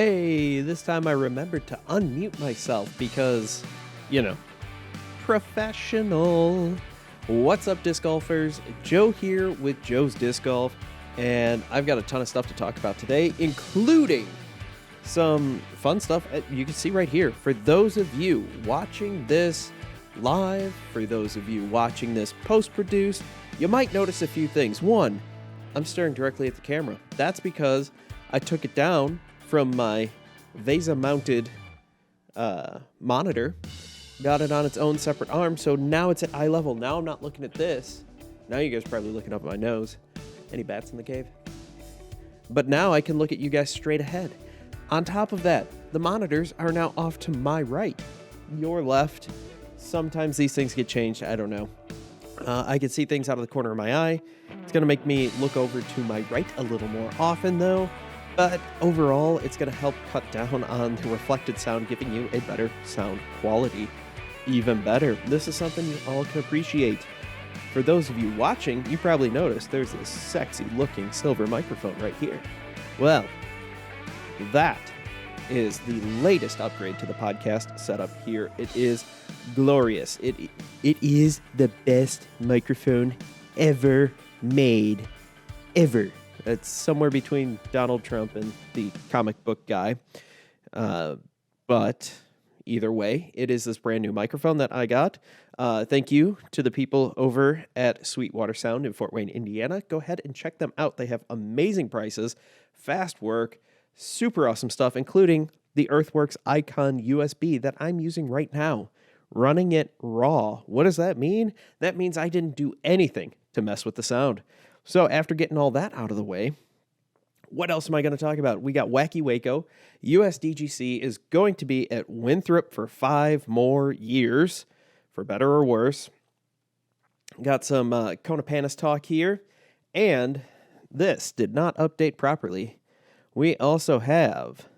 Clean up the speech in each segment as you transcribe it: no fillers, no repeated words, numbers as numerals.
Hey, this time I remembered to unmute myself because, professional. What's up, disc golfers? Joe here with Joe's Disc Golf, and I've got a ton of stuff to talk about today, including some fun stuff you can see right here. For those of you watching this live, for those of you watching this post-produced, you might notice a few things. One, I'm staring directly at the camera. That's because I took it down from my VESA-mounted monitor, got it on its own separate arm, so now it's at eye level. Now I'm not looking at this. Now you guys are probably looking up at my nose. Any bats in the cave? But now I can look at you guys straight ahead. On top of that, the monitors are now off to my right, your left. Sometimes these things get changed, I don't know. I can see things out of the corner of my eye. It's going to make me look over to my right a little more often, though. But overall, it's going to help cut down on the reflected sound, giving you a better sound quality. Even better. This is something you all can appreciate. For those of you watching, you probably noticed there's this sexy looking silver microphone right here. Well, that is the latest upgrade to the podcast setup here. It is glorious. It is the best microphone ever made. Ever. It's somewhere between Donald Trump and the comic book guy. But either way, it is this brand new microphone that I got. Thank you to the people over at Sweetwater Sound in Fort Wayne, Indiana. Go ahead and check them out. They have amazing prices, fast work, super awesome stuff, including the Earthworks Icon USB that I'm using right now, running it raw. What does that mean? That means I didn't do anything to mess with the sound. So after getting all that out of the way, what else am I going to talk about? We got Wacky Waco. USDGC is going to be at Winthrop for 5 more years, for better or worse. Got some Kona Panis talk here, and this did not update properly. We also have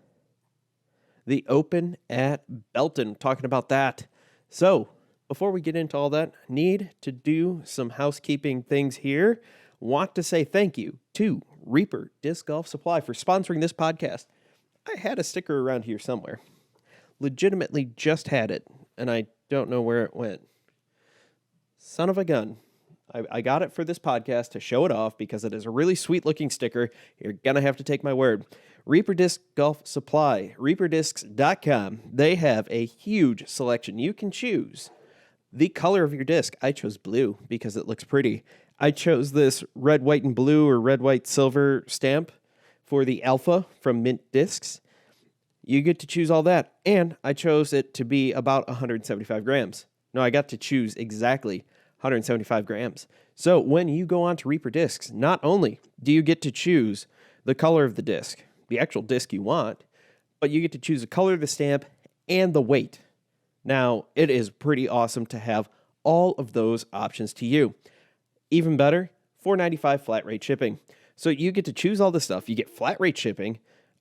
the Open at Belton, talking about that. So before we get into all that, need to do some housekeeping things here. Want to say thank you to Reaper Disc Golf Supply for sponsoring this podcast. I had a sticker around here somewhere. Legitimately just had it, and I don't know where it went. Son of a gun. I got it for this podcast to show it off because it is a really sweet-looking sticker. You're going to have to take my word. Reaper Disc Golf Supply, reaperdiscs.com. They have a huge selection. You can choose the color of your disc. I chose blue because it looks pretty. I chose this red, white, and blue or red, white, silver stamp for the Alpha from Mint Discs. You get to choose all that. And I chose it to be about 175 grams. No, I got to choose exactly 175 grams. So when you go on to Reaper Discs, not only do you get to choose the color of the disc, the actual disc you want, but you get to choose the color of the stamp and the weight. Now, it is pretty awesome to have all of those options to you. Even better, $4.95 flat rate shipping. So you get to choose all this stuff. You get flat rate shipping.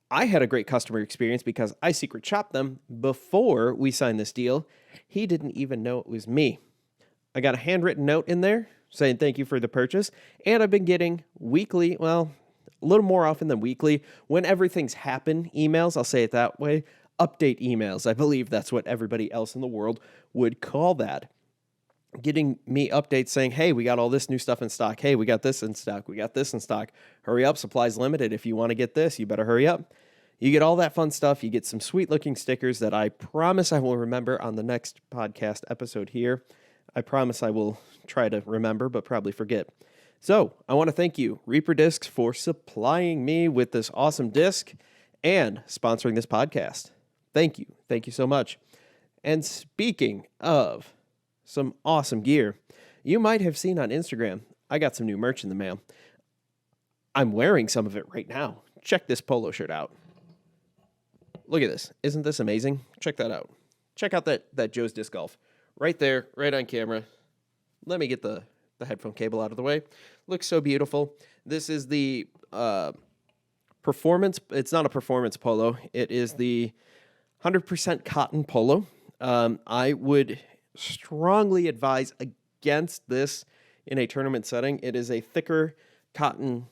I had a great customer experience because I secret shopped them before we signed this deal. He didn't even know it was me. I got a handwritten note in there saying thank you for the purchase. And I've been getting weekly, well, a little more often than weekly, when everything's happened, emails, I'll say it that way, update emails. I believe that's what everybody else in the world would call that. Getting me updates saying, hey, we got all this new stuff in stock. Hey, we got this in stock. We got this in stock. Hurry up, supplies limited. If you want to get this, you better hurry up. You get all that fun stuff. You get some sweet looking stickers that I promise I will remember on the next podcast episode here. I promise I will try to remember, but probably forget. So I want to thank you, Reaper Discs, for supplying me with this awesome disc and sponsoring this podcast. Thank you. Thank you so much. And speaking of some awesome gear, you might have seen on Instagram, I got some new merch in the mail. I'm wearing some of it right now. Check this polo shirt out. Look at this. Isn't this amazing? Check that out. Check out that Joe's Disc Golf. Right there, right on camera. Let me get the headphone cable out of the way. Looks so beautiful. This is the performance. It's not a performance polo. It is the 100% cotton polo. I would strongly advise against this in a tournament setting. It is a thicker cotton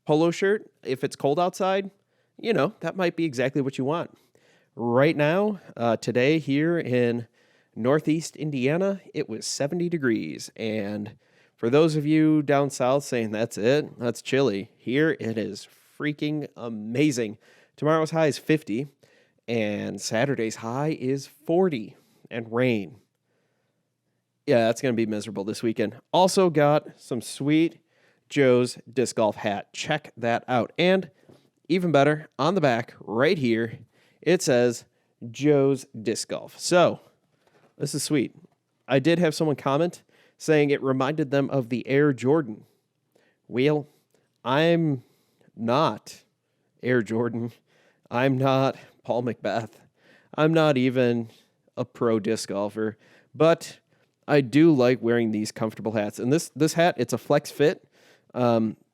polo shirt. If it's cold outside, that might be exactly what you want. Right now, today here in Northeast Indiana, it was 70 degrees. And for those of you down south saying that's it, that's chilly, here it is freaking amazing. Tomorrow's high is 50, and Saturday's high is 40 and rain. Yeah, that's going to be miserable this weekend. Also got some sweet Joe's disc golf hat. Check that out. And even better, on the back right here, it says Joe's Disc Golf. So this is sweet. I did have someone comment saying it reminded them of the Air Jordan. Well, I'm not Air Jordan. I'm not Paul Macbeth. I'm not even a pro disc golfer, but I do like wearing these comfortable hats. And this hat, it's a flex fit.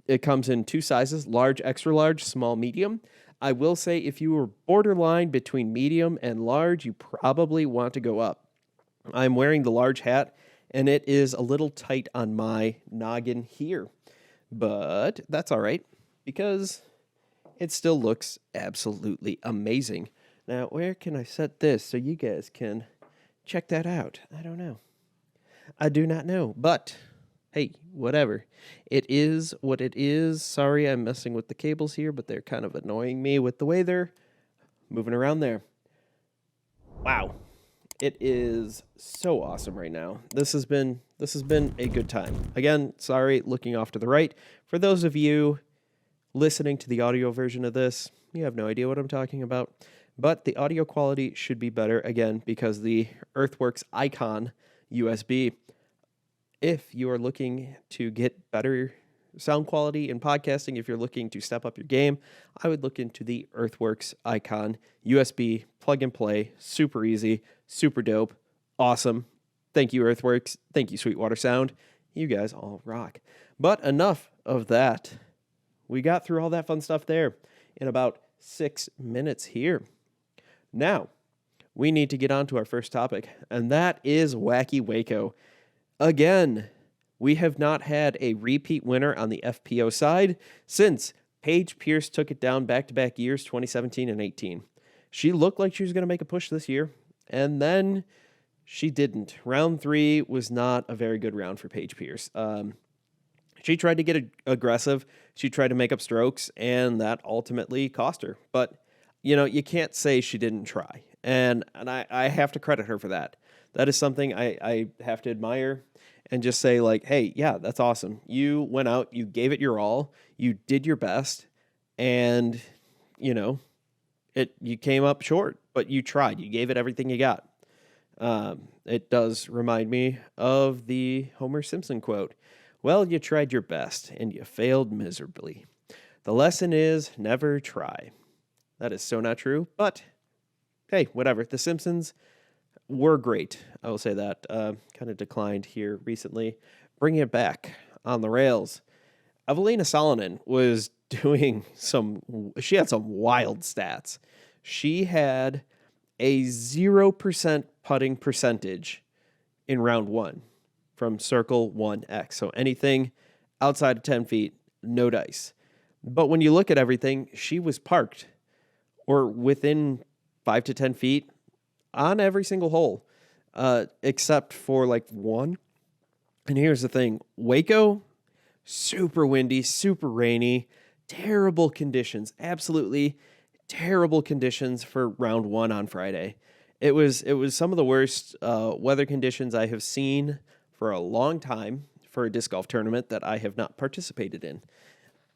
It comes in two sizes, large, extra large, small, medium. I will say if you were borderline between medium and large, you probably want to go up. I'm wearing the large hat, and it is a little tight on my noggin here. But that's all right, because it still looks absolutely amazing. Now, where can I set this so you guys can check that out? I don't know. I do not know, but hey, whatever. It is what it is. Sorry I'm messing with the cables here, but they're kind of annoying me with the way they're moving around there. Wow. It is so awesome right now. This has been a good time. Again, sorry, looking off to the right. For those of you listening to the audio version of this, you have no idea what I'm talking about. But the audio quality should be better, again, because the Earthworks Icon USB. If you are looking to get better sound quality in podcasting, if you're looking to step up your game, I would look into the Earthworks Icon USB plug and play. Super easy, super dope, awesome. Thank you, Earthworks. Thank you, Sweetwater Sound. You guys all rock. But enough of that. We got through all that fun stuff there in about 6 minutes here. Now, we need to get on to our first topic, and that is Wacky Waco. Again, we have not had a repeat winner on the FPO side since Paige Pierce took it down back-to-back years, 2017 and 18. She looked like she was going to make a push this year, and then she didn't. Round 3 was not a very good round for Paige Pierce. She tried to get aggressive. She tried to make up strokes, and that ultimately cost her. But, you can't say she didn't try, and I have to credit her for that. That is something I have to admire and just say, like, hey, yeah, that's awesome. You went out, you gave it your all, you did your best, and, you came up short, but you tried. You gave it everything you got. It does remind me of the Homer Simpson quote. Well, you tried your best, and you failed miserably. The lesson is never try. That is so not true, but hey, whatever. The Simpsons were great. I will say that. Kind of declined here recently. Bringing it back on the rails. Eveliina Salonen was doing she had some wild stats. She had a 0% putting percentage in round 1 from circle 1X. So anything outside of 10 feet, no dice. But when you look at everything, she was parked or within 5 to 10 feet on every single hole, except for like one. And here's the thing. Waco, super windy, super rainy, terrible conditions, absolutely terrible conditions for round 1 on Friday. It was some of the worst weather conditions I have seen for a long time for a disc golf tournament that I have not participated in.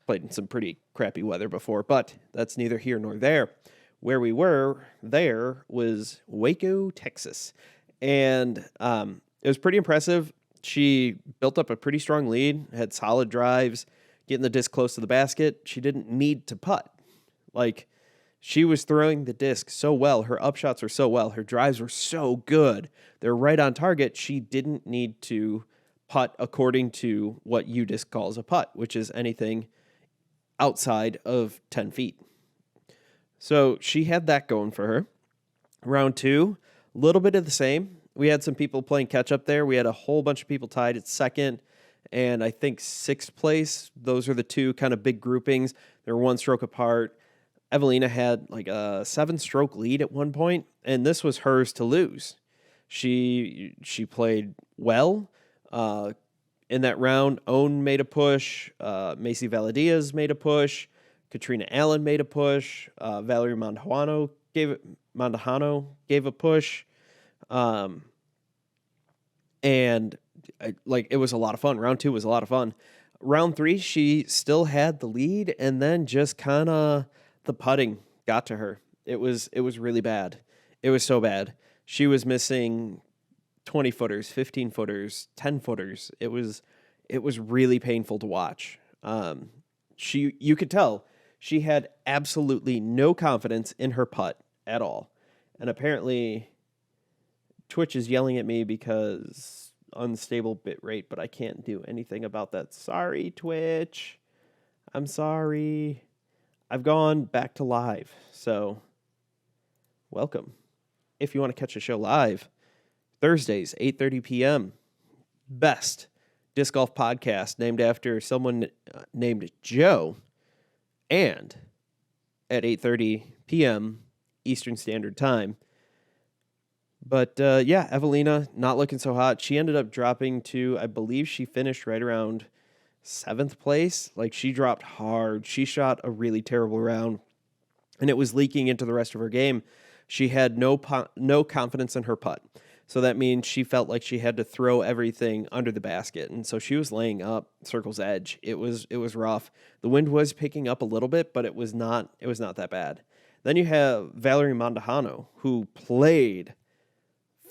Played in some pretty crappy weather before, but that's neither here nor there. Where we were there was Waco, Texas. And it was pretty impressive. She built up a pretty strong lead, had solid drives, getting the disc close to the basket. She didn't need to putt. Like, she was throwing the disc so well. Her upshots were so well. Her drives were so good. They're right on target. She didn't need to putt according to what UDisc calls a putt, which is anything outside of 10 feet. So she had that going for her. Round 2, a little bit of the same. We had some people playing catch up there. We had a whole bunch of people tied at second and I think 6th place. Those are the two kind of big groupings. They're one stroke apart. Eveliina had like a 7-stroke lead at one point, and this was hers to lose. She played well. In that round, Owen made a push. Macy Valadiaz made a push. Katrina Allen made a push. Valerie Mandujano gave a push. And it was a lot of fun. Round 2 was a lot of fun. Round 3, she still had the lead, and then just kind of the putting got to her. It was really bad. It was so bad. She was missing 20 footers, 15 footers, 10 footers. It was really painful to watch. You could tell she had absolutely no confidence in her putt at all. And apparently Twitch is yelling at me because unstable bit rate, but I can't do anything about that. Sorry, Twitch. I'm sorry. I've gone back to live. So welcome. If you want to catch the show live, Thursdays, 8:30 p.m. Best disc golf podcast named after someone named Joe, and at 8:30 p.m. Eastern Standard Time. But Eveliina not looking so hot. She ended up dropping to, I believe she finished right around 7th place. Like, she dropped hard. She shot a really terrible round, and it was leaking into the rest of her game. She had no confidence in her putt. So that means she felt like she had to throw everything under the basket. And so she was laying up circle's edge. It was rough. The wind was picking up a little bit, but it was not that bad. Then you have Valerie Mandujano, who played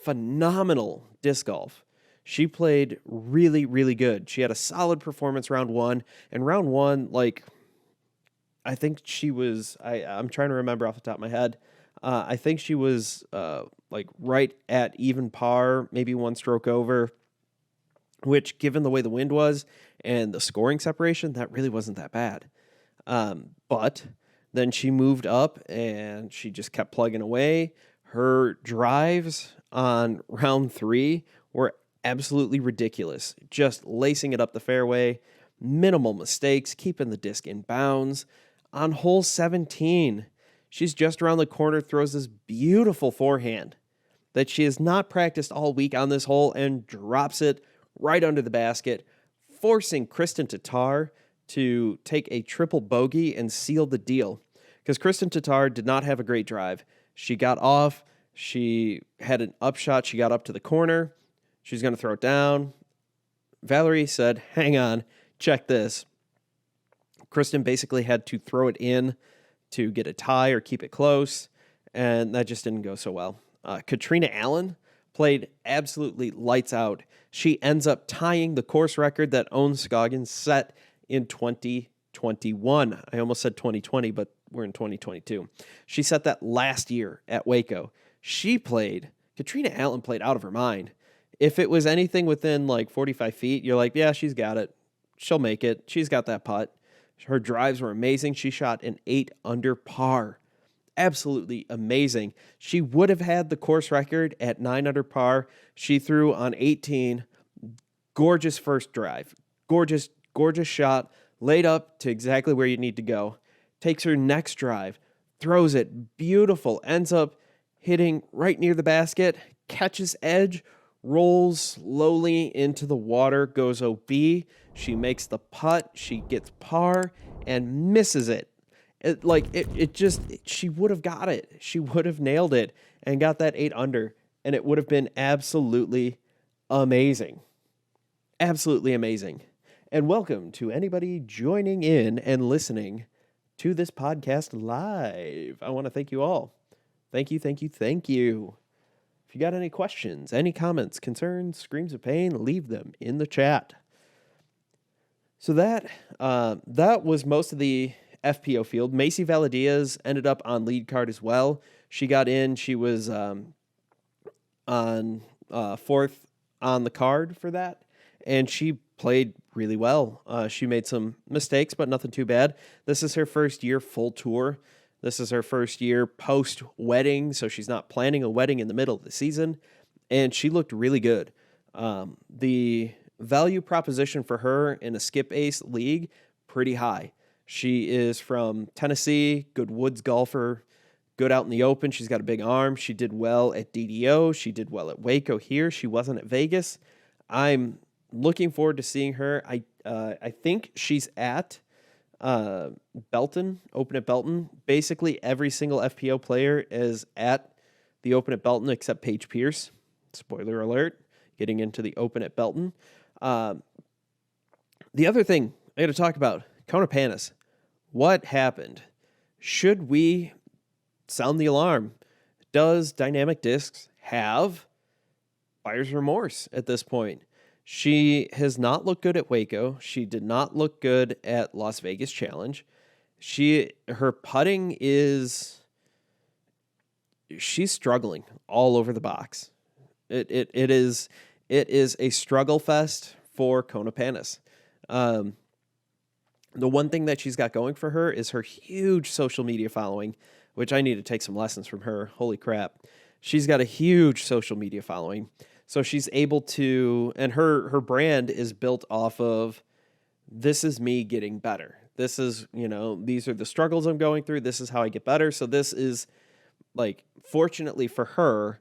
phenomenal disc golf. She played really, really good. She had a solid performance round 1. And round 1, I think she was, I'm trying to remember off the top of my head. I think she was right at even par, maybe 1 stroke over, which, given the way the wind was and the scoring separation, that really wasn't that bad. But then she moved up and she just kept plugging away. Her drives on round 3 were absolutely ridiculous, just lacing it up the fairway, minimal mistakes, keeping the disc in bounds. On hole 17, she's just around the corner, throws this beautiful forehand that she has not practiced all week on this hole and drops it right under the basket, forcing Kristin Tattar to take a triple bogey and seal the deal. Because Kristin Tattar did not have a great drive. She got off. She had an upshot. She got up to the corner. She's going to throw it down. Valerie said, hang on, check this. Kristin basically had to throw it in to get a tie or keep it close, and that just didn't go so well. Katrina Allen played absolutely lights out. She ends up tying the course record that Owen Scoggins set in 2021. I almost said 2020, but we're in 2022. She set that last year at Waco. Katrina Allen played out of her mind. If it was anything within 45 feet, you're like, yeah, she's got it. She'll make it. She's got that putt. Her drives were amazing. She shot an 8 under par. Absolutely amazing. She would have had the course record at 9 under par. She threw on 18. Gorgeous first drive. Gorgeous shot. Laid up to exactly where you need to go. Takes her next drive. Throws it. Beautiful. Ends up hitting right near the basket. Catches edge. Rolls slowly into the water. Goes OB. She makes the putt. She gets par and misses it. She would have got it. She would have nailed it and got that 8 under, and it would have been absolutely amazing. Absolutely amazing. And welcome to anybody joining in and listening to this podcast live. I want to thank you all. Thank you, thank you, thank you. If you got any questions, any comments, concerns, screams of pain, leave them in the chat. So that was most of the FPO field. Macy Valadiaz ended up on lead card as well. She got in. She was on 4th on the card for that, and she played really well. She made some mistakes, but nothing too bad. This is her first year full tour. This is her first year post-wedding, so she's not planning a wedding in the middle of the season, and she looked really good. The value proposition for her in a skip ace league, pretty high. She is from Tennessee, good woods golfer, good out in the open. She's got a big arm. She did well at DDO. She did well at Waco here. She wasn't at Vegas. I'm looking forward to seeing her. I think she's at Belton, Open at Belton. Basically, every single FPO player is at the Open at Belton except Paige Pierce. Spoiler alert, getting into the Open at Belton. The other thing I got to talk about, Kona Panis. What happened? Should we sound the alarm? Does Dynamic Discs have buyer's remorse at this point? She has not looked good at Waco. She did not look good at Las Vegas Challenge. Her putting is, she's struggling all over the box. It is a struggle fest for Kona Panis. The one thing that she's got going for her is her huge social media following, which I need to take some lessons from her. Holy crap. She's got a huge social media following. So she's able to, and her brand is built off of, this is me getting better. This is, these are the struggles I'm going through. This is how I get better. So this is, like, fortunately for her,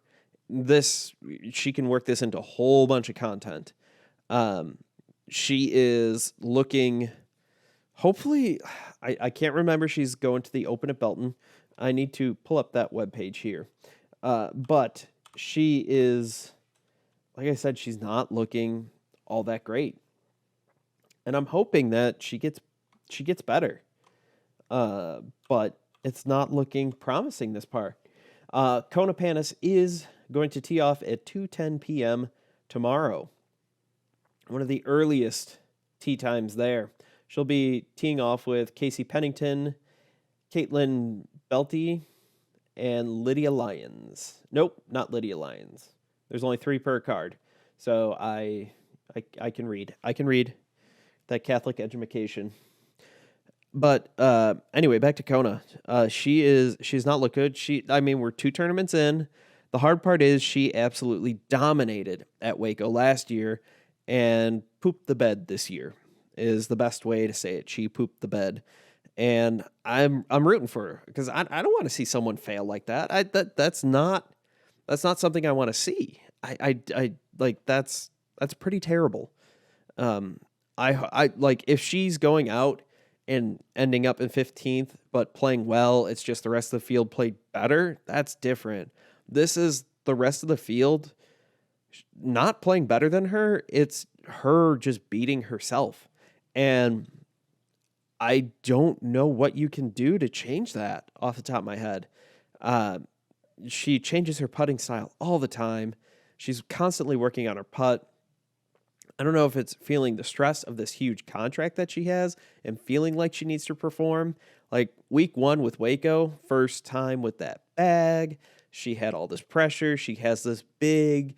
she can work this into a whole bunch of content. She is looking, hopefully, I can't remember, she's going to the Open at Belton. I need to pull up that webpage here. But she is, like I said, she's not looking all that great. And I'm hoping that she gets better. But it's not looking promising this part. Kona Panis is going to tee off at 2:10 p.m. tomorrow. One of the earliest tee times there. She'll be teeing off with Casey Pennington, Caitlin Belty, and Lydia Lyons. Nope, not Lydia Lyons. There's only 3 per card. So I can read. I can read that Catholic education. But anyway, back to Kona. She's not looked good. We're 2 tournaments in. The hard part is she absolutely dominated at Waco last year and pooped the bed this year is the best way to say it. She pooped the bed. And I'm rooting for her because I don't want to see someone fail like that. That's not something I want to see. I like that's pretty terrible. I like if she's going out and ending up in 15th but playing well, it's just the rest of the field played better. That's different. This is the rest of the field not playing better than her. It's her just beating herself. And I don't know what you can do to change that off the top of my head. She changes her putting style all the time. She's constantly working on her putt. I don't know if it's feeling the stress of this huge contract that she has and feeling like she needs to perform. Like week 1 with Waco, first time with that bag. She had all this pressure. She has this big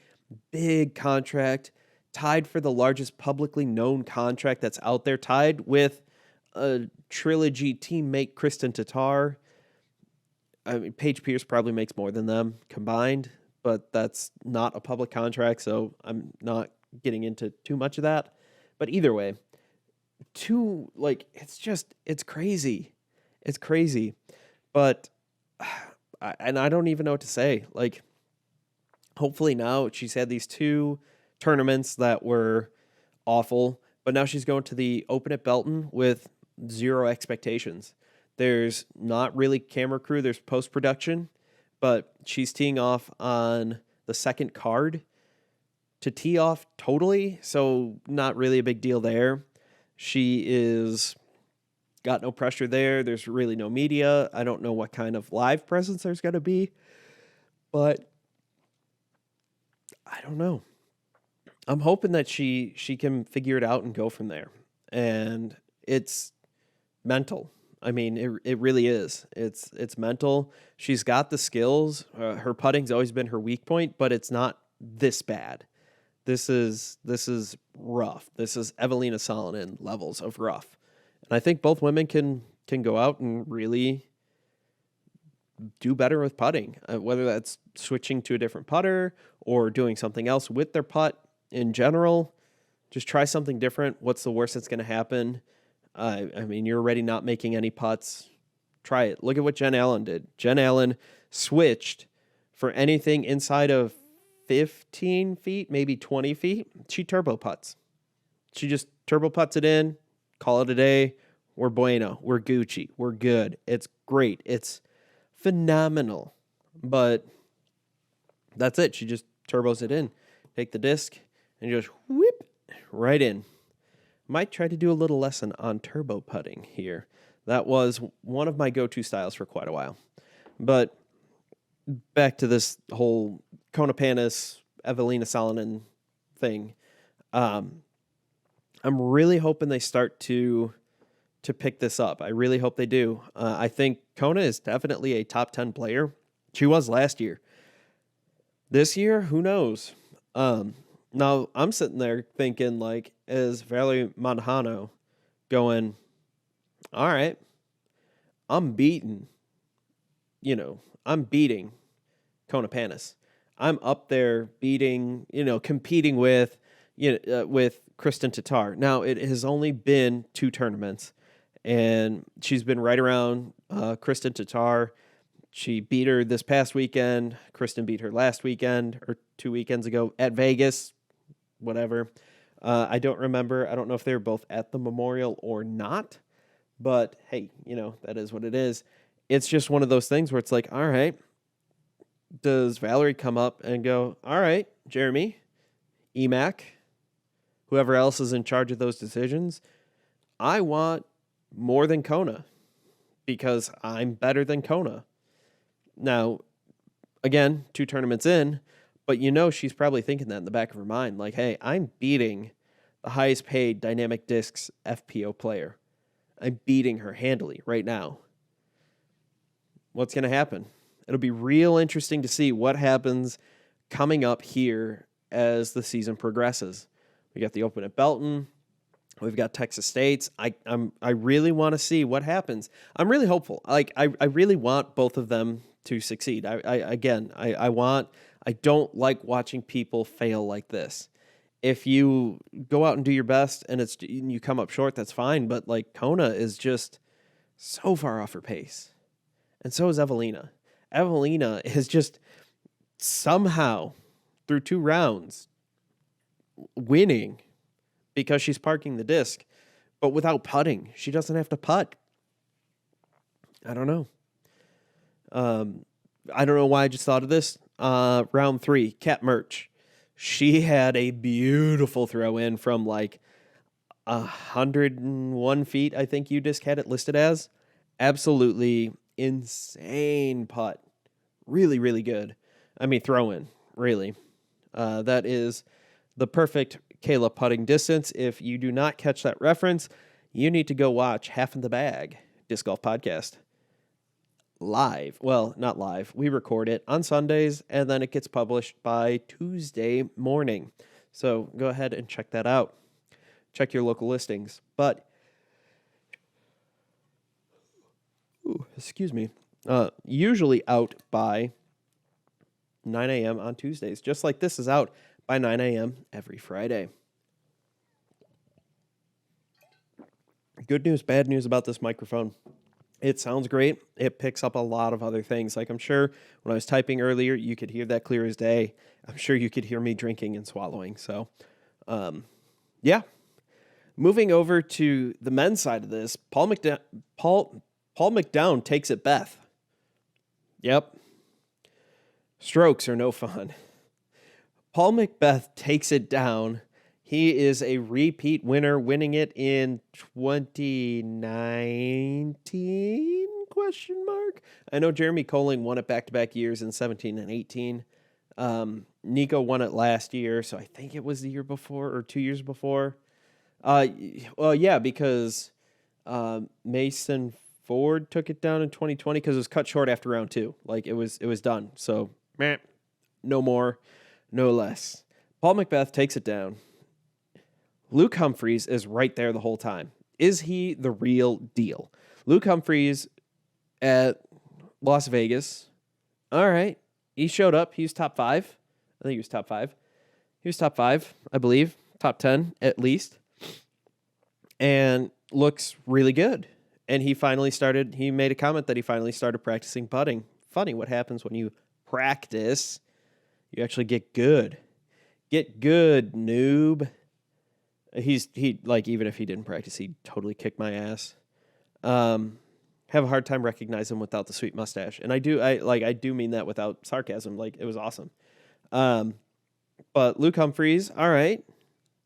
contract, tied for the largest publicly known contract that's out there, tied with a trilogy teammate, Kristin Tattar. I mean, Paige Pierce probably makes more than them combined, but that's not a public contract, so I'm not getting into too much of that. But either way, it's crazy. It's crazy. But I don't even know what to say. Like, hopefully now she's had these 2 tournaments that were awful, but now she's going to the Open at Belton with 0 expectations. There's not really camera crew. There's post-production, but she's teeing off on the second card to tee off totally, so not really a big deal there. She is got no pressure there. There's really no media. I don't know what kind of live presence there's going to be, but I don't know. I'm hoping that she can figure it out and go from there. And it's mental. I mean, it really is. It's mental. She's got the skills. Her putting's always been her weak point, but it's not this bad. This is rough. This is Eveliina Salonen levels of rough. And I think both women can go out and really do better with putting, whether that's switching to a different putter or doing something else with their putt in general. Just try something different. What's the worst that's going to happen? I mean, you're already not making any putts. Try it. Look at what Jen Allen did. Jen Allen switched for anything inside of 15 feet, maybe 20 feet. She turbo putts. She just turbo putts it in, call it a day. We're bueno. We're Gucci. We're good. It's great. It's phenomenal. But that's it. She just turbos it in. Take the disc and just whip right in. Might try to do a little lesson on turbo putting here. That was one of my go-to styles for quite a while. But back to this whole Kona Panis, Eveliina Salonen thing. I'm really hoping they start to pick this up. I really hope they do. I think Kona is definitely a top 10 player. She was last year. This year, who knows? Now, I'm sitting there thinking, like, is Valerie Mandujano going, all right, I'm beating Kona Panis. I'm up there beating, competing with Kristin Tattar. Now, it has only been 2 tournaments, and she's been right around Kristin Tattar. She beat her this past weekend. Kristin beat her last weekend or 2 weekends ago at Vegas, whatever. I don't remember. I don't know if they were both at the Memorial or not, but hey, that is what it is. It's just one of those things where it's like, all right, does Valerie come up and go, all right, Jeremy, EMAC, whoever else is in charge of those decisions, I want more than Kona because I'm better than Kona. Now, again, 2 tournaments in, but she's probably thinking that in the back of her mind, like, hey, I'm beating the highest paid Dynamic Discs FPO player. I'm beating her handily right now. What's going to happen? It'll be real interesting to see what happens coming up here as the season progresses. We got the Open at Belton. We've got Texas State's. I really want to see what happens. I'm really hopeful. Like I really want both of them to succeed. I don't like watching people fail like this. If you go out and do your best and you come up short, that's fine. But like Kona is just so far off her pace, and so is Eveliina. Eveliina is just somehow through 2 rounds winning because she's parking the disc, but without putting. She doesn't have to putt. I don't know. I don't know why I just thought of this. Round 3, Cat Merch. She had a beautiful throw in from like 101 feet, I think you disc had it listed as. Absolutely insane putt. Really, really good. I mean, throw in, really. That is the perfect Kayla putting distance. If you do not catch that reference, you need to go watch Half in the Bag Disc Golf Podcast. Live. Well, not live. We record it on Sundays, and then it gets published by Tuesday morning. So go ahead and check that out. Check your local listings. But, excuse me, usually out by 9 a.m. on Tuesdays, just like this is out by 9 a.m. every Friday. Good news, bad news about this microphone. It sounds great. It picks up a lot of other things. Like I'm sure when I was typing earlier, you could hear that clear as day. I'm sure you could hear me drinking and swallowing. So, yeah. Moving over to the men's side of this, Paul McDowell takes it Beth. Yep. Strokes are no fun. Paul McBeth takes it down. He is a repeat winner, winning it in 2019, question mark? I know Jeremy Colling won it back-to-back years in 17 and 18. Nico won it last year, so I think it was the year before or 2 years before. Well, yeah, because Mason Ford took it down in 2020 because it was cut short after round 2. Like, it was done. So, no more, no less. Paul McBeth takes it down. Luke Humphreys is right there the whole time. Is he the real deal? Luke Humphreys at Las Vegas. All right. He showed up. He was top 5. I think he was top 5. He was top 5, I believe. Top 10 at least. And looks really good. And he made a comment that he finally started practicing putting. Funny what happens when you practice. You actually get good. Get good, noob. Even if he didn't practice, he'd totally kick my ass. Have a hard time recognizing him without the sweet mustache. And I do mean that without sarcasm. Like, it was awesome. But Luke Humphreys, all right.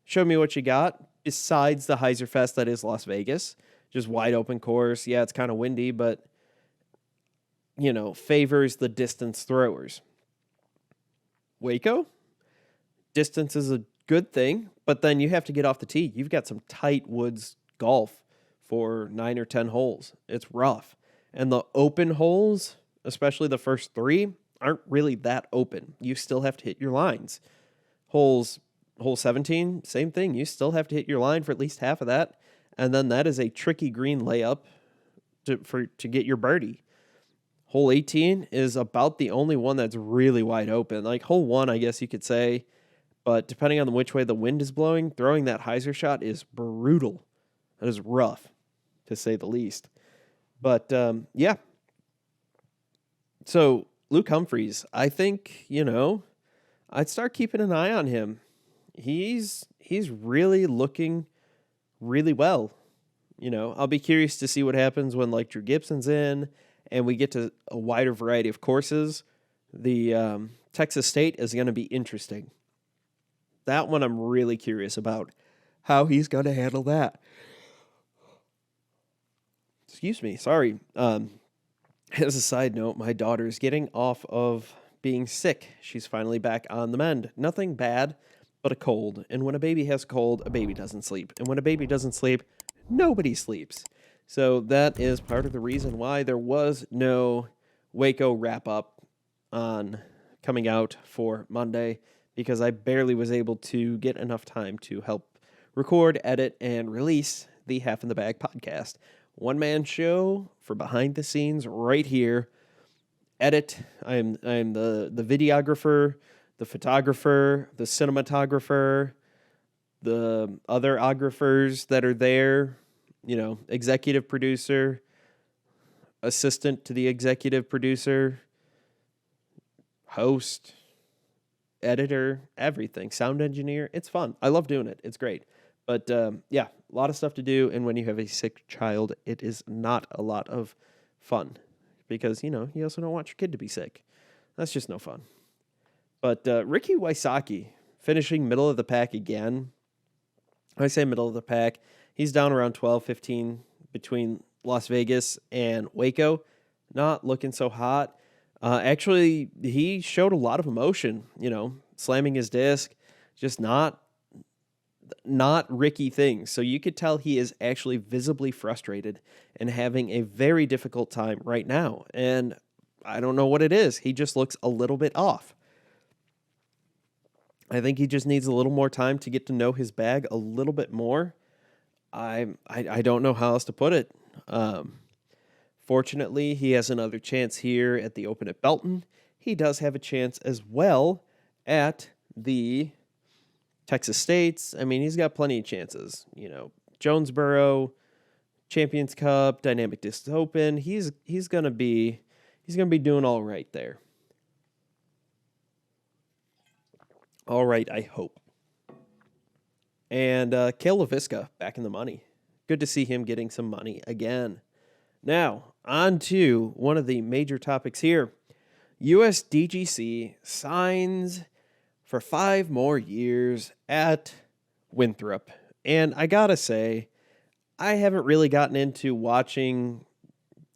Show me what you got. Besides the Heiserfest that is Las Vegas. Just wide open course. Yeah, it's kind of windy, but, favors the distance throwers. Waco? Distance is a good thing, but then you have to get off the tee. You've got some tight woods golf for 9 or 10 holes. It's rough. And the open holes, especially the first 3, aren't really that open. You still have to hit your lines. Hole 17, same thing. You still have to hit your line for at least half of that. And then that is a tricky green layup to get your birdie. Hole 18 is about the only one that's really wide open. Like hole 1, I guess you could say. But depending on which way the wind is blowing, throwing that hyzer shot is brutal. That is rough, to say the least. But, yeah. So, Luke Humphreys, I think, I'd start keeping an eye on him. He's really looking really well. I'll be curious to see what happens when, Drew Gibson's in and we get to a wider variety of courses. The Texas State is going to be interesting. That one I'm really curious about how he's going to handle that. Excuse me. Sorry. As a side note, my daughter is getting off of being sick. She's finally back on the mend. Nothing bad, but a cold. And when a baby has a cold, a baby doesn't sleep. And when a baby doesn't sleep, nobody sleeps. So that is part of the reason why there was no Waco wrap-up on coming out for Monday, because I barely was able to get enough time to help record, edit, and release the Half in the Bag podcast. One-man show for behind the scenes right here. Edit. I'm the videographer, the photographer, the cinematographer, the other ographers that are there, executive producer, assistant to the executive producer, host, editor, everything, sound engineer. It's fun. I love doing it. It's great. But yeah, a lot of stuff to do. And when you have a sick child, it is not a lot of fun because, you also don't want your kid to be sick. That's just no fun. But Ricky Wysocki finishing middle of the pack again. I say middle of the pack. He's down around 12, 15 between Las Vegas and Waco. Not looking so hot. Actually, he showed a lot of emotion, slamming his disc, just not Ricky things. So you could tell he is actually visibly frustrated and having a very difficult time right now. And I don't know what it is. He just looks a little bit off. I think he just needs a little more time to get to know his bag a little bit more. I don't know how else to put it. Fortunately, he has another chance here at the Open at Belton. He does have a chance as well at the Texas States. I mean, he's got plenty of chances. Jonesboro, Champions Cup, Dynamic Disc Open. He's gonna be doing all right there. All right, I hope. And Kale LaVisca back in the money. Good to see him getting some money again. Now, on to one of the major topics here. USDGC signs for 5 more years at Winthrop. And I gotta say, I haven't really gotten into watching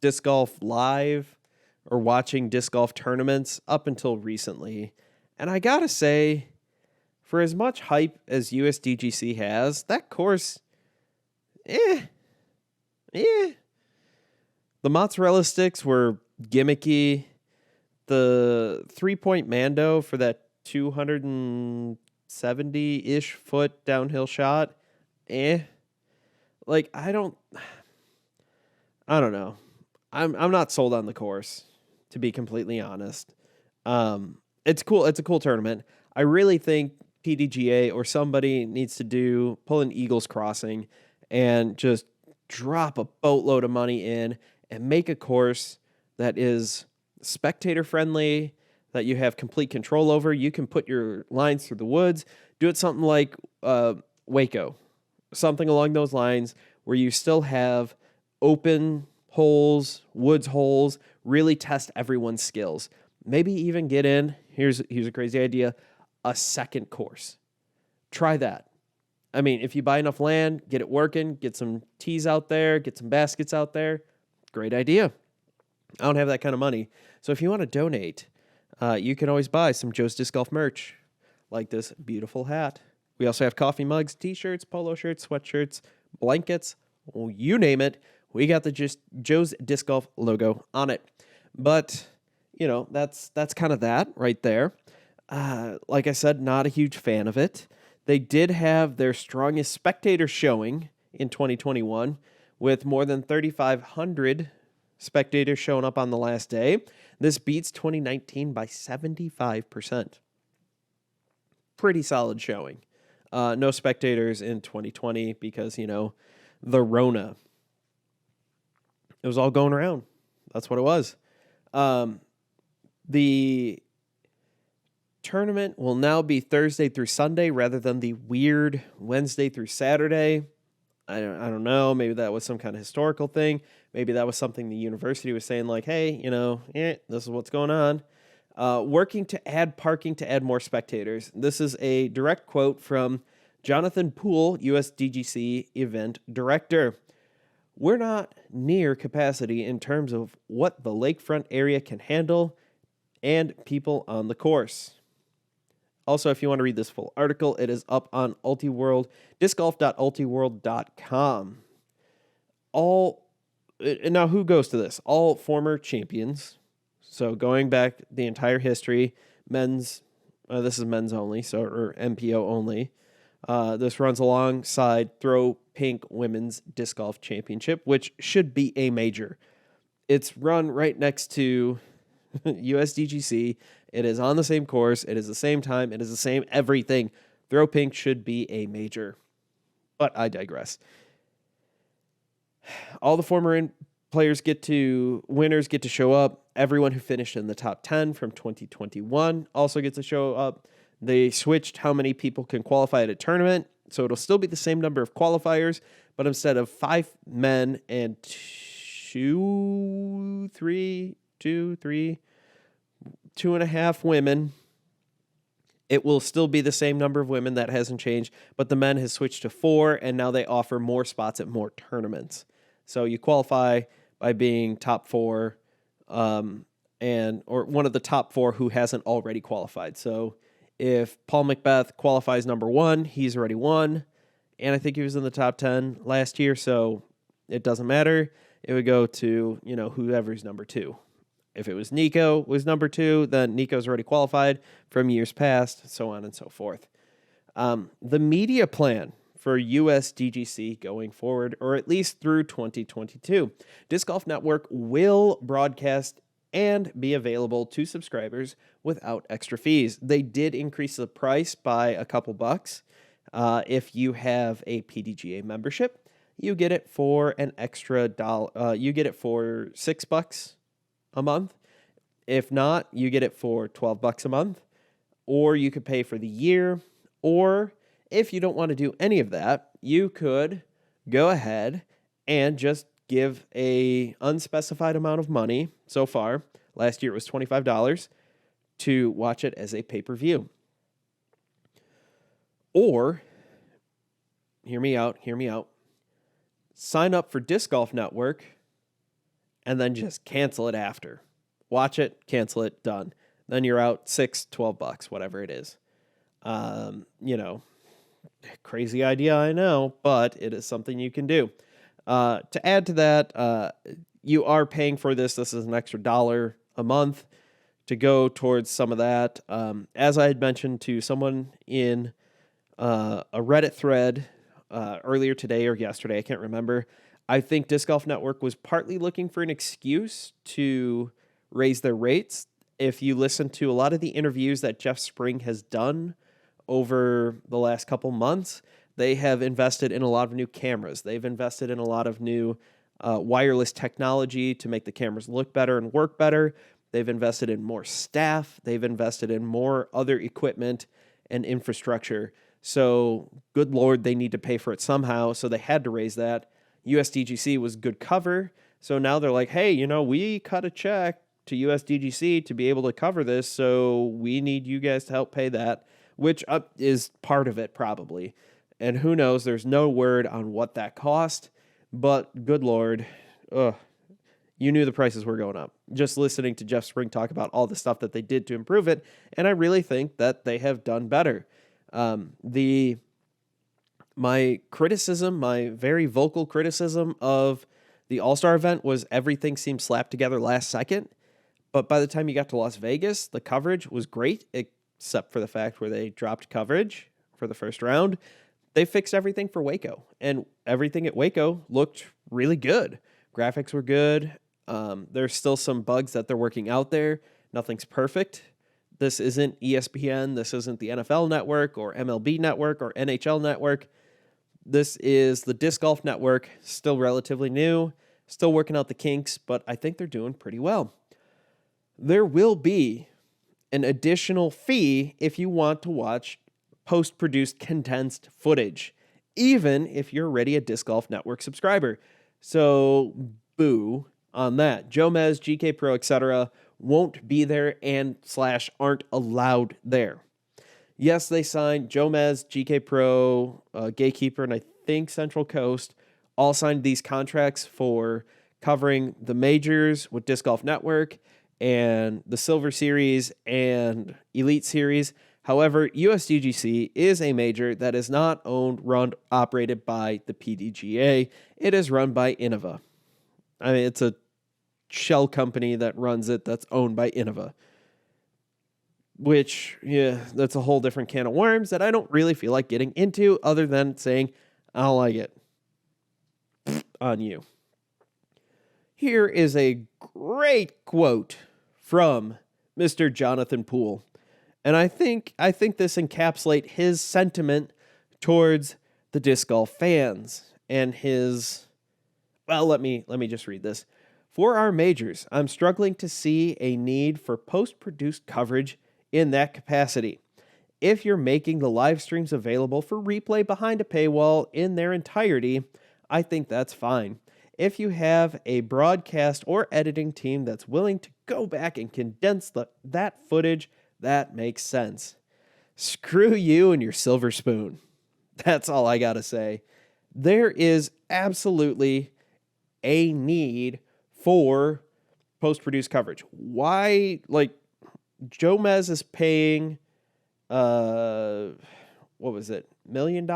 disc golf live or watching disc golf tournaments up until recently. And I gotta say, for as much hype as USDGC has, that course, The mozzarella sticks were gimmicky. The 3-point Mando for that 270-ish foot downhill shot, Like, I don't know. I'm not sold on the course, to be completely honest. It's cool. It's a cool tournament. I really think PDGA or somebody needs to pull an Eagles Crossing and just drop a boatload of money in and make a course that is spectator friendly, that you have complete control over. You can put your lines through the woods, do it something like Waco, something along those lines where you still have open holes, woods holes, really test everyone's skills. Maybe even get in, here's a crazy idea, a second course. Try that. I mean, if you buy enough land, get it working, get some tees out there, get some baskets out there, great idea. I don't have that kind of money. So if you want to donate, you can always buy some Joe's Disc Golf merch, like this beautiful hat. We also have coffee mugs, t-shirts, polo shirts, sweatshirts, blankets, you name it. We got the Joe's Disc Golf logo on it. But, that's kind of that right there. Like I said, not a huge fan of it. They did have their strongest spectator showing in 2021 with more than 3,500 spectators showing up on the last day. This beats 2019 by 75%. Pretty solid showing. No spectators in 2020 because, the Rona. It was all going around. That's what it was. The tournament will now be Thursday through Sunday rather than the weird Wednesday through Saturday. I don't know. Maybe that was some kind of historical thing. Maybe that was something the university was saying like, hey, this is what's going on. Working to add parking to add more spectators. This is a direct quote from Jonathan Poole, USDGC event director. We're not near capacity in terms of what the lakefront area can handle and people on the course. Also, if you want to read this full article, it is up on Ultiworld, discgolf.ultiworld.com. Now, who goes to this? All former champions. So going back the entire history, this is men's only, or MPO only. This runs alongside Throw Pink Women's Disc Golf Championship, which should be a major. It's run right next to USDGC. It is on the same course. It is the same time. It is the same everything. Throw Pink should be a major. But I digress. All the former winners get to show up. Everyone who finished in the top 10 from 2021 also gets to show up. They switched how many people can qualify at a tournament, so it'll still be the same number of qualifiers, but instead of 5 men and 2.5 women, it will still be the same number of women. That hasn't changed, but the men has switched to 4, and now they offer more spots at more tournaments. So you qualify by being top 4, or one of the top 4 who hasn't already qualified. So if Paul Macbeth qualifies number 1, he's already won, and I think he was in the top 10 last year, so it doesn't matter. It would go to, whoever's number 2. If it was Nico was number 2, then Nico's already qualified from years past, so on and so forth. The media plan for USDGC going forward, or at least through 2022. Disc Golf Network will broadcast and be available to subscribers without extra fees. They did increase the price by a couple bucks. If you have a PDGA membership, you get it for an extra $1. You get it for $6 a month. If not, you get it for $12 a month, or you could pay for the year, or if you don't want to do any of that, you could go ahead and just give a unspecified amount of money. So far, last year it was $25 to watch it as a pay-per-view. Or, hear me out, sign up for Disc Golf Network and then just cancel it after. Watch it, cancel it, done. Then you're out $12, whatever it is. Crazy idea, I know, but it is something you can do. To add to that, you are paying for this. This is an extra $1 a month to go towards some of that. As I had mentioned to someone in a Reddit thread earlier today or yesterday, I can't remember, I think Disc Golf Network was partly looking for an excuse to raise their rates. If you listen to a lot of the interviews that Jeff Spring has done over the last couple months, They have invested in a lot of new cameras. They've invested in a lot of new wireless technology to make the cameras look better and work better. They've invested in more staff. They've invested in more other equipment and infrastructure. So, good Lord, they need to pay for it somehow. So they had to raise that. USDGC was good cover. So now they're like, hey, we cut a check to USDGC to be able to cover this. So we need you guys to help pay that, which is part of it probably. And who knows, there's no word on what that cost. But good Lord, you knew the prices were going up. Just listening to Jeff Spring talk about all the stuff that they did to improve it. And I really think that they have done better. My criticism, my very vocal criticism of the All-Star event was everything seemed slapped together last second. But by the time you got to Las Vegas, the coverage was great, except for the fact where they dropped coverage for the first round. They fixed everything for Waco, and everything at Waco looked really good. Graphics were good. There's still some bugs that they're working out there. Nothing's perfect. This isn't ESPN. This isn't the NFL Network or MLB Network or NHL Network. This is the Disc Golf Network, still relatively new, still working out the kinks, but I think they're doing pretty well. There will be an additional fee if you want to watch post-produced condensed footage, even if you're already a Disc Golf Network subscriber. So, boo on that. Jomez, GK Pro, etc. won't be there and / aren't allowed there. Yes, they signed Jomez, GK Pro, Gatekeeper, and I think Central Coast all signed these contracts for covering the majors with Disc Golf Network and the Silver Series and Elite Series. However, USDGC is a major that is not owned, run, operated by the PDGA. It is run by Innova. I mean, it's a shell company that runs it that's owned by Innova. Which, yeah, that's a whole different can of worms that I don't really feel like getting into other than saying, I don't like it. On you. Here is a great quote from Mr. Jonathan Poole. And I think this encapsulates his sentiment towards the disc golf fans and his, well, let me just read this. For our majors, I'm struggling to see a need for post-produced coverage in that capacity. If you're making the live streams available for replay behind a paywall in their entirety, I think that's fine. If you have a broadcast or editing team that's willing to go back and condense that footage, that makes sense. Screw you and your silver spoon. That's all I gotta say. There is absolutely a need for post-produced coverage. Why, Jomez is paying, $1 million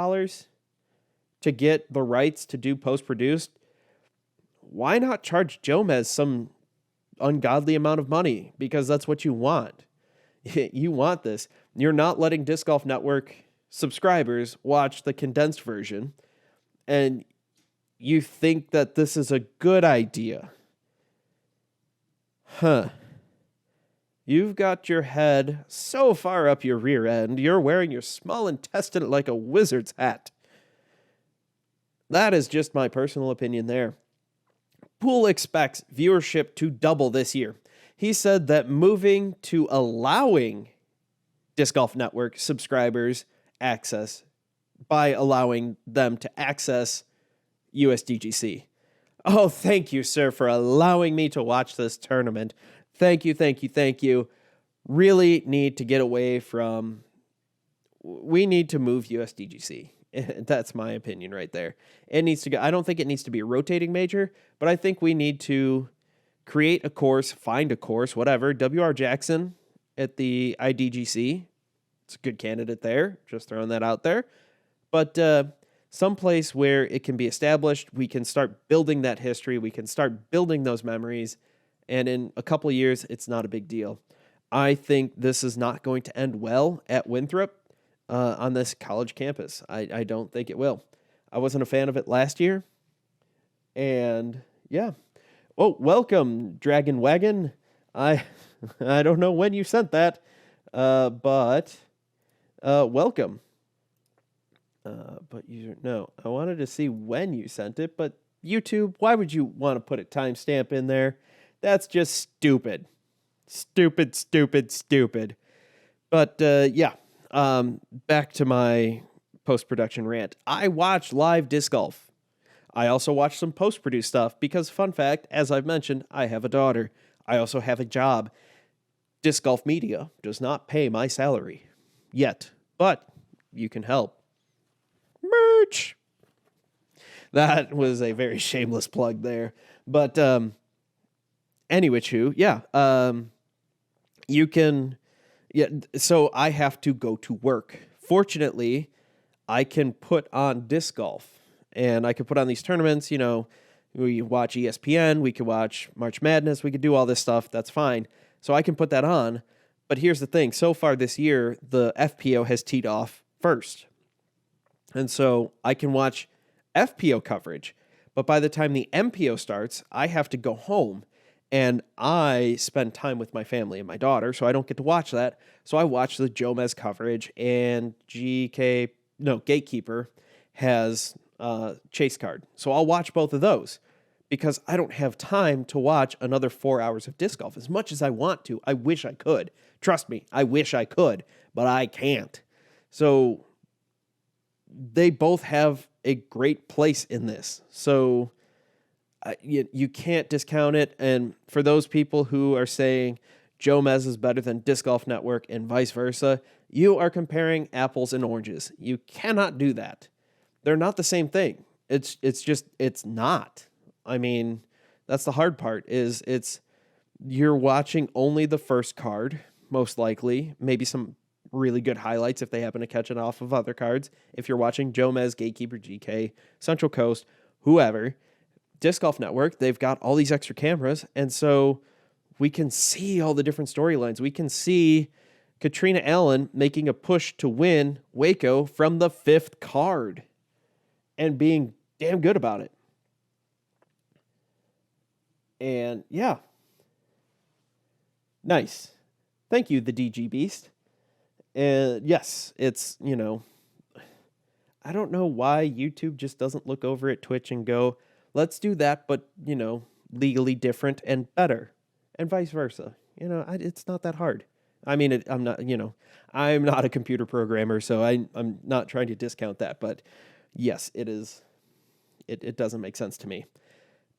to get the rights to do post-produced. Why not charge Jomez some ungodly amount of money? Because that's what you want. You want this. You're not letting Disc Golf Network subscribers watch the condensed version, and you think that this is a good idea. Huh. You've got your head so far up your rear end, you're wearing your small intestine like a wizard's hat. That is just my personal opinion there. Poole expects viewership to double this year. He said that moving to allowing Disc Golf Network subscribers access by allowing them to access USDGC. Oh, thank you, sir, for allowing me to watch this tournament. Thank you, thank you, thank you. Really need to get away from... We need to move USDGC. That's my opinion right there. It needs to go. I don't think it needs to be a rotating major, but I think we need to create a course, find a course, whatever. W.R. Jackson at the IDGC. It's a good candidate there. Just throwing that out there. But someplace where it can be established, we can start building that history. We can start building those memories. And in a couple of years, it's not a big deal. I think this is not going to end well at Winthrop on this college campus. I don't think it will. I wasn't a fan of it last year. And yeah. Oh, welcome, Dragon Wagon. I don't know when you sent that, but welcome. But you no, I wanted to see when you sent it, but YouTube, why would you want to put a timestamp in there? That's just stupid. Stupid, stupid, stupid. But yeah, back to my post-production rant. I watch live disc golf. I also watch some post-produced stuff because, fun fact, as I've mentioned, I have a daughter. I also have a job. Disc Golf Media does not pay my salary yet, but you can help. Merch. That was a very shameless plug there. But anyway, you can, so I have to go to work. Fortunately, I can put on disc golf and I can put on these tournaments. We watch ESPN, we could watch March Madness, we could do all this stuff. That's fine. So I can put that on. But here's the thing. So far this year, the FPO has teed off first. And so I can watch FPO coverage. But by the time the MPO starts, I have to go home. And I spend time with my family and my daughter, so I don't get to watch that. So I watch the Jomez coverage, and Gatekeeper has Chase Card. So I'll watch both of those because I don't have time to watch another 4 hours of disc golf as much as I want to. I wish I could. Trust me, I wish I could, but I can't. So they both have a great place in this. So you can't discount it. And for those people who are saying Jomez is better than Disc Golf Network and vice versa, you are comparing apples and oranges. You cannot do that. They're not the same thing. It's not. I mean, that's the hard part is you're watching only the first card, most likely, maybe some really good highlights if they happen to catch it off of other cards. If you're watching Jomez, Gatekeeper, GK, Central Coast, whoever, Disc Golf Network, they've got all these extra cameras, and so we can see all the different storylines. We can see Katrina Allen making a push to win Waco from the 5th card and being damn good about it. And yeah. Nice. Thank you, the DG Beast. And yes, it's, I don't know why YouTube just doesn't look over at Twitch and go, let's do that, but, legally different and better, and vice versa. It's not that hard. I mean, I'm not a computer programmer, so I'm not trying to discount that, but yes, it is. It doesn't make sense to me.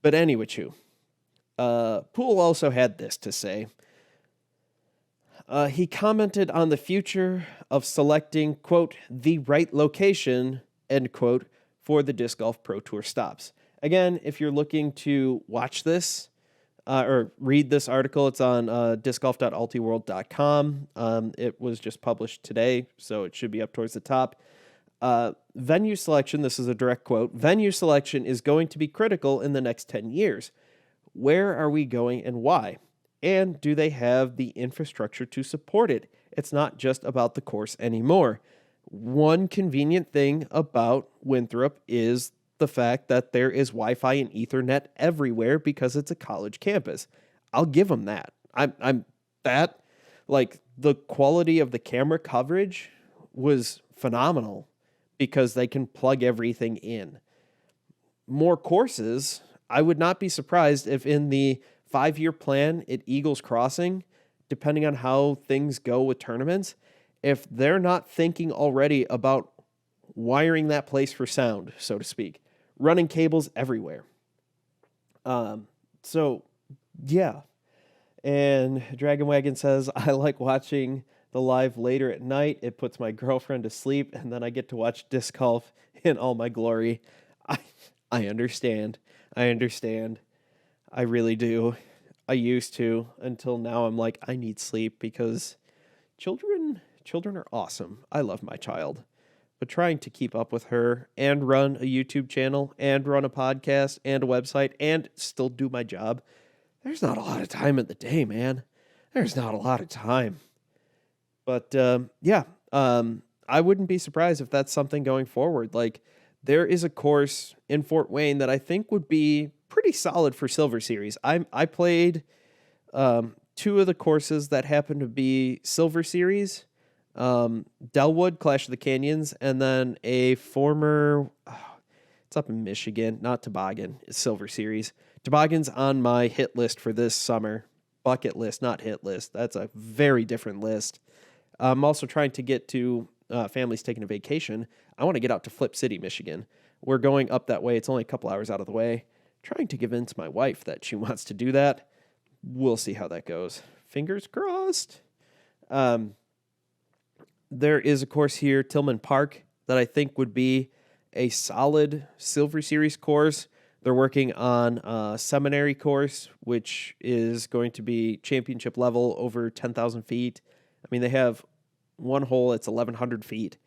But anyway, Poole also had this to say. He commented on the future of selecting, quote, the right location, end quote, for the Disc Golf Pro Tour stops. Again, if you're looking to watch this or read this article, it's on discgolf.altiworld.com. It was just published today, so it should be up towards the top. Venue selection, this is a direct quote, venue selection is going to be critical in the next 10 years. Where are we going and why? And do they have the infrastructure to support it? It's not just about the course anymore. One convenient thing about Winthrop is the fact that there is Wi-Fi and Ethernet everywhere because it's a college campus. I'll give them that. The quality of the camera coverage was phenomenal because they can plug everything in. More courses, I would not be surprised if in the 5-year plan at Eagles Crossing, depending on how things go with tournaments, if they're not thinking already about wiring that place for sound, so to speak, running cables everywhere. So, yeah. And Dragon Wagon says, I like watching the live later at night. It puts my girlfriend to sleep, and then I get to watch disc golf in all my glory. I understand. I really do. I used to until now. I'm like, I need sleep because children are awesome. I love my child. But trying to keep up with her and run a YouTube channel and run a podcast and a website and still do my job, there's not a lot of time in the day, man. There's not a lot of time. But I wouldn't be surprised if that's something going forward. Like, there is a course in Fort Wayne that I think would be pretty solid for Silver Series. I played 2 of the courses that happened to be Silver Series. Delwood, Clash of the Canyons, and then a former, it's up in Michigan, not Toboggan, it's Silver Series. Toboggan's on my hit list for this summer. Bucket list, not hit list. That's a very different list. I'm also trying to get to families taking a vacation. I want to get out to Flip City, Michigan. We're going up that way. It's only a couple hours out of the way. Trying to convince my wife that she wants to do that. We'll see how that goes. Fingers crossed. There is a course here, Tillman Park, that I think would be a solid Silver Series course. They're working on a seminary course, which is going to be championship level over 10,000 feet. I mean, they have one hole, it's 1,100 feet,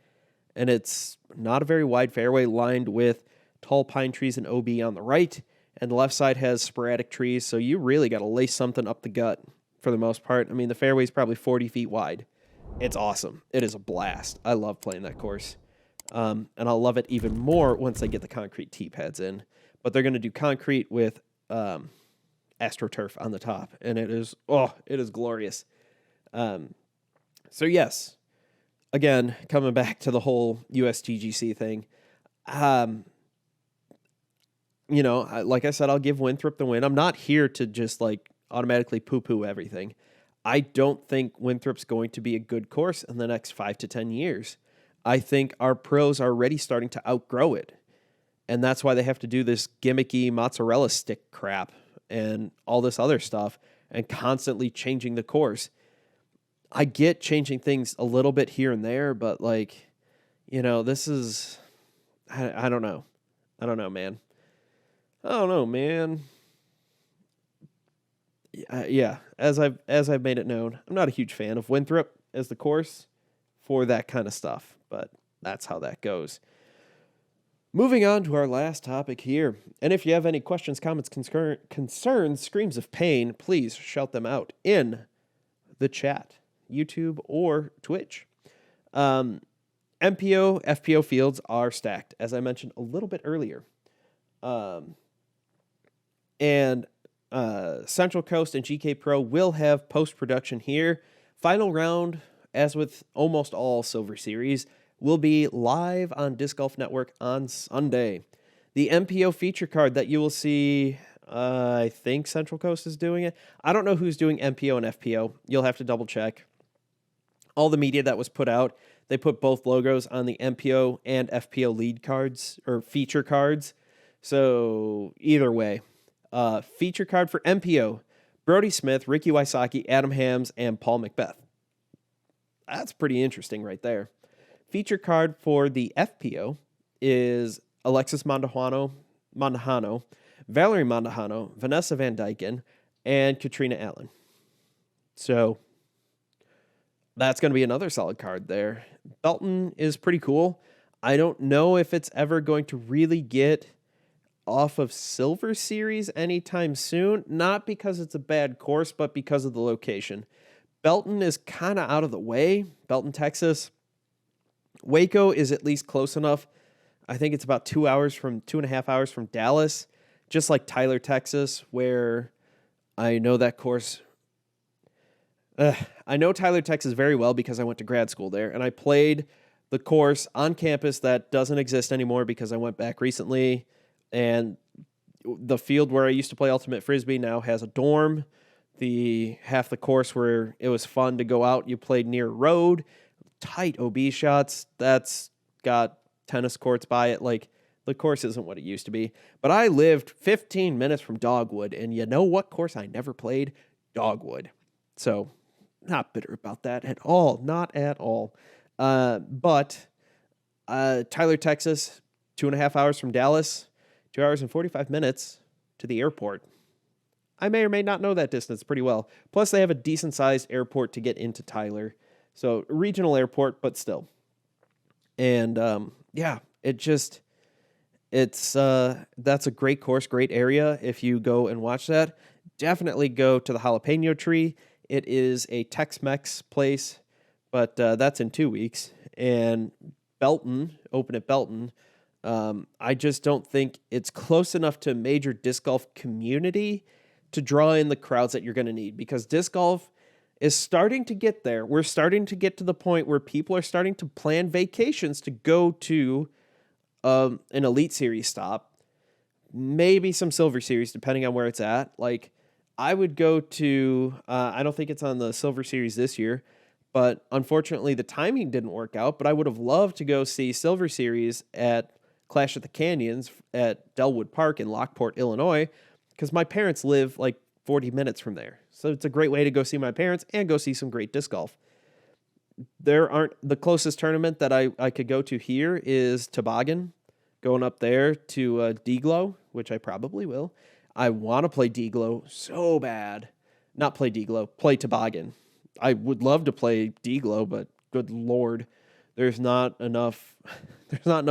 and it's not a very wide fairway lined with tall pine trees and OB on the right, and the left side has sporadic trees, so you really got to lace something up the gut for the most part. I mean, the fairway is probably 40 feet wide. It's awesome. It is a blast. I love playing that course. And I'll love it even more once they get the concrete tee pads in. But they're going to do concrete with AstroTurf on the top. And it is glorious. So yes, again, coming back to the whole USDGC thing, like I said, I'll give Winthrop the win. I'm not here to just like automatically poo-poo everything. I don't think Winthrop's going to be a good course in the next 5 to 10 years. I think our pros are already starting to outgrow it. And that's why they have to do this gimmicky mozzarella stick crap and all this other stuff and constantly changing the course. I get changing things a little bit here and there, but this is, I don't know. I don't know, man. Yeah, as I've made it known, I'm not a huge fan of Winthrop as the course for that kind of stuff, but that's how that goes. Moving on to our last topic here, and if you have any questions, comments, concerns, screams of pain, please shout them out in the chat, YouTube or Twitch. MPO, FPO fields are stacked, as I mentioned a little bit earlier. And Central Coast and GK Pro will have post-production here. Final round, as with almost all Silver Series, will be live on Disc Golf Network on Sunday. The MPO feature card that you will see, I think Central Coast is doing it. I don't know who's doing MPO and FPO. You'll have to double check. All the media that was put out, they put both logos on the MPO and FPO lead cards or feature cards. So either way, feature card for MPO, Brody Smith, Ricky Wysocki, Adam Hams, and Paul Macbeth. That's pretty interesting right there. Feature card for the FPO is Alexis Mandujano, Valerie Mandujano, Vanessa Van Dyken, and Katrina Allen. So that's going to be another solid card there. Belton is pretty cool. I don't know if it's ever going to really get off of Silver Series anytime soon, not because it's a bad course, but because of the location. Belton is kind of out of the way, Belton, Texas. Waco is at least close enough. I think it's about 2.5 hours from Dallas, just like Tyler, Texas, where I know that course. I know Tyler, Texas very well because I went to grad school there, and I played the course on campus that doesn't exist anymore because I went back recently. And the field where I used to play Ultimate Frisbee now has a dorm. Half the course where it was fun to go out, you played near road, tight OB shots. That's got tennis courts by it. Like, the course isn't what it used to be. But I lived 15 minutes from Dogwood, and you know what course I never played? Dogwood. So, not bitter about that at all. Not at all. But Tyler, Texas, 2.5 hours from Dallas, 2 hours and 45 minutes to the airport. I may or may not know that distance pretty well. Plus, they have a decent-sized airport to get into Tyler. So, regional airport, but still. And, that's a great course, great area. If you go and watch that, definitely go to the Jalapeno Tree. It is a Tex-Mex place, but that's in 2 weeks. And Belton, open at Belton, I just don't think it's close enough to a major disc golf community to draw in the crowds that you're going to need, because disc golf is starting to get there. We're starting to get to the point where people are starting to plan vacations to go to an Elite Series stop, maybe some Silver Series, depending on where it's at. Like, I would go to, I don't think it's on the Silver Series this year, but unfortunately the timing didn't work out. But I would have loved to go see Silver Series at Clash at the Canyons at Delwood Park in Lockport, Illinois, because my parents live like 40 minutes from there. So it's a great way to go see my parents and go see some great disc golf. The closest tournament that I could go to here is Toboggan, going up there to D-Glow, which I probably will. I want to play D-Glow so bad. Not play D-Glow, play Toboggan. I would love to play D-Glow, but good Lord, there's not enough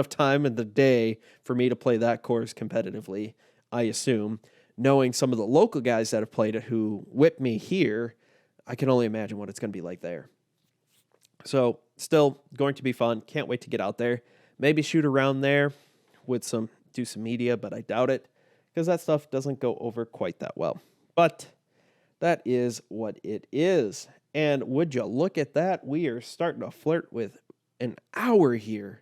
time in the day for me to play that course competitively, I assume. Knowing some of the local guys that have played it who whip me here, I can only imagine what it's going to be like there. So, still going to be fun. Can't wait to get out there. Maybe shoot around there with do some media, but I doubt it, because that stuff doesn't go over quite that well. But that is what it is. And would you look at that? We are starting to flirt with an hour here.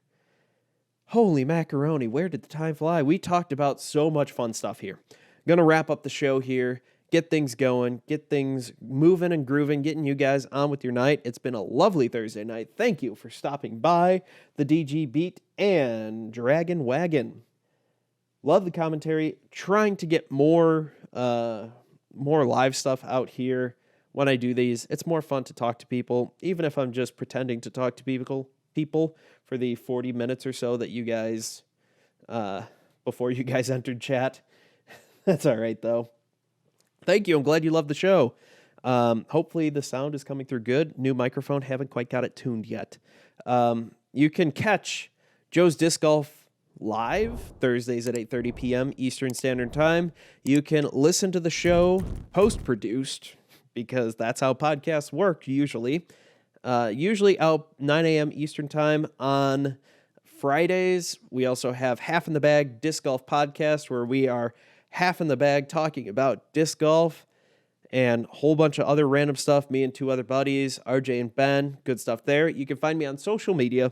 Holy macaroni, where did the time fly? We talked about so much fun stuff here. Going to wrap up the show here, get things going, get things moving and grooving, getting you guys on with your night. It's been a lovely Thursday night. Thank you for stopping by the DG Beat and Dragon Wagon. Love the commentary. Trying to get more live stuff out here when I do these. It's more fun to talk to people, even if I'm just pretending to talk to people for the 40 minutes or so that you guys, before you guys entered chat. That's all right, though. Thank you. I'm glad you love the show. Hopefully the sound is coming through good. New microphone. Haven't quite got it tuned yet. You can catch Joe's Disc Golf live Thursdays at 8:30 p.m. Eastern Standard Time. You can listen to the show post-produced, because that's how podcasts work usually. Usually out 9 a.m. Eastern Time on Fridays. We also have Half in the Bag Disc Golf Podcast, where we are half in the bag talking about disc golf and a whole bunch of other random stuff. Me and two other buddies, RJ and Ben. Good stuff there. You can find me on social media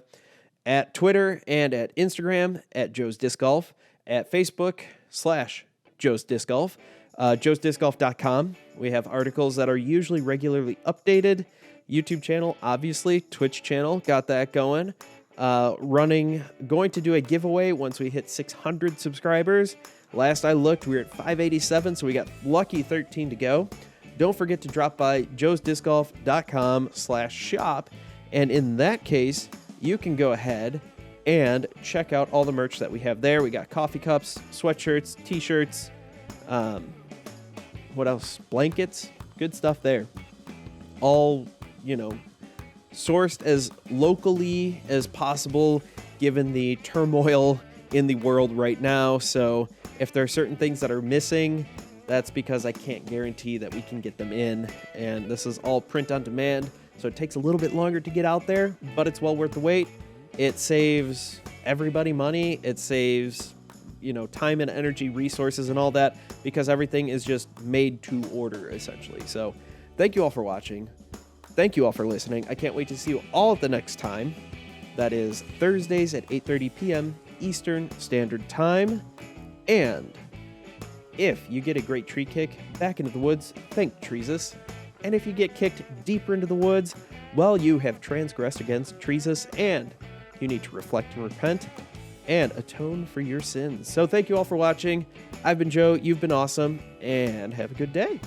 at Twitter and at Instagram at Joe's Disc Golf, at Facebook /Joe's Disc Golf, joesdiscgolf.com. We have articles that are usually regularly updated. YouTube channel, obviously. Twitch channel, got that going. Going to do a giveaway once we hit 600 subscribers. Last I looked, we were at 587, so we got lucky 13 to go. Don't forget to drop by joesdiscgolf.com/shop, and in that case, you can go ahead and check out all the merch that we have there. We got coffee cups, sweatshirts, t-shirts, what else? Blankets, good stuff there. All, sourced as locally as possible, given the turmoil in the world right now. So if there are certain things that are missing, that's because I can't guarantee that we can get them in. And this is all print on demand, so it takes a little bit longer to get out there, but it's well worth the wait. It saves everybody money. It saves, time and energy, resources, and all that, because everything is just made to order, essentially. So thank you all for watching. Thank you all for listening. I can't wait to see you all at the next time. That is Thursdays at 8:30 p.m. Eastern Standard Time. And if you get a great tree kick back into the woods, thank Treesus. And if you get kicked deeper into the woods, well, you have transgressed against Treesus, and you need to reflect and repent and atone for your sins. So thank you all for watching. I've been Joe. You've been awesome, and have a good day.